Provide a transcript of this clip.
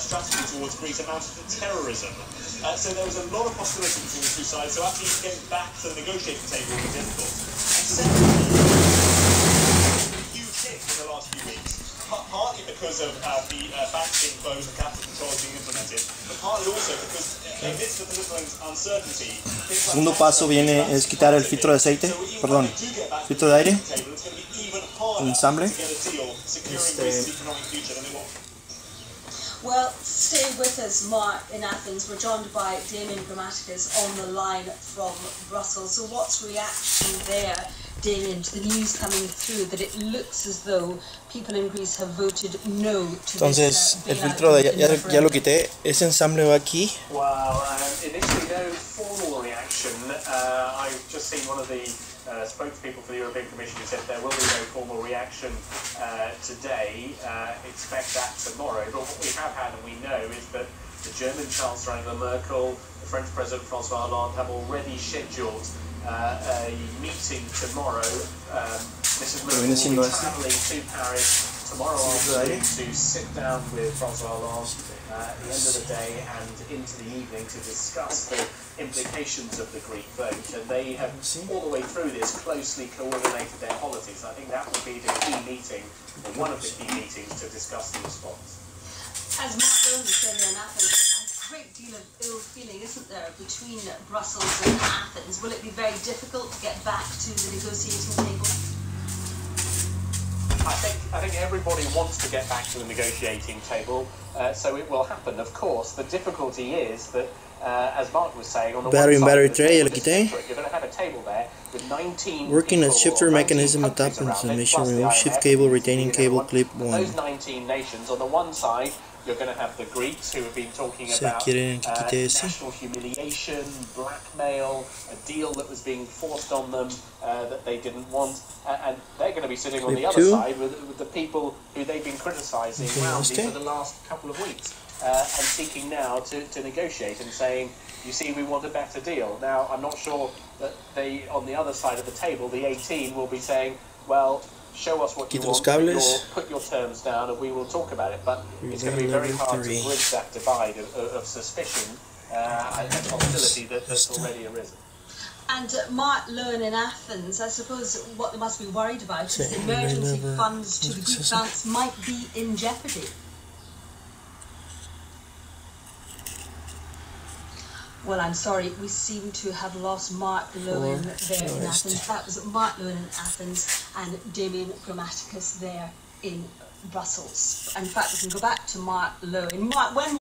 strategy towards Greece amounted to terrorism. So there was a lot of hostility between the two sides, so actually getting back to the negotiating table was difficult. And secondly, a huge hit in the last few weeks, partly because of the banks being closed and capital controls being implemented, but partly also because amidst the political uncertainty... Segundo paso es quitar el filtro de aceite, perdón, filtro de aire, el ensamble. Well, stay with us, Mark, in Athens. We're joined by Damien Grammaticus on the line from Brussels. So what's reaction there, Damien, to the news coming through that it looks as though people in Greece have voted no to Entonces, el filtro de ya lo quité. Ese ensamble va aquí. Well, initially no formal reaction. I've just seen one of the spokespeople for the European Commission who said there will be no formal reaction today. Expect that tomorrow. But what we have had and we know is that the German Chancellor Angela Merkel, the French President François Hollande have already scheduled a meeting tomorrow. Mrs. Merkel will be travelling to Paris tomorrow afternoon to sit down with François Hollande at the end of the day and into the evening to discuss the implications of the Greek vote. And they have all the way through this closely coordinated their policies. I think that will be the key meeting, or one of the key meetings, to discuss the response. As Mark Jones said in Athens, a great deal of ill feeling, isn't there, between Brussels and Athens? Will it be very difficult to get back to the negotiating table? I think everybody wants to get back to the negotiating table, so it will happen. Of course, the difficulty is that, as Mark was saying, on the battery tray, lo quité. You're going to have a table there with 19 Working a shifter mechanism at top installation, remove shift cable, retaining cable, clip 1. Those 19 nations, on the one side, you're going to have the Greeks who have been talking about national humiliation, blackmail, a deal that was being forced on them that they didn't want, and they're going to be sitting on the other side with the people who they've been criticising roundly for the last couple of weeks and seeking now to negotiate and saying, you see, we want a better deal. Now, I'm not sure that they, on the other side of the table, the 18 will be saying, well, show us what you want, put your terms down and we will talk about it. But it's going to be very hard to bridge that divide of suspicion and hostility that's already arisen. And Mark Lowen in Athens, I suppose what they must be worried about is the emergency funds to the Greek banks might be in jeopardy. Well, I'm sorry, we seem to have lost Mark Lowen there in Athens. That was Mark Lowen in Athens and Damien Grammaticus there in Brussels. In fact, we can go back to Mark Lowen. Mark, when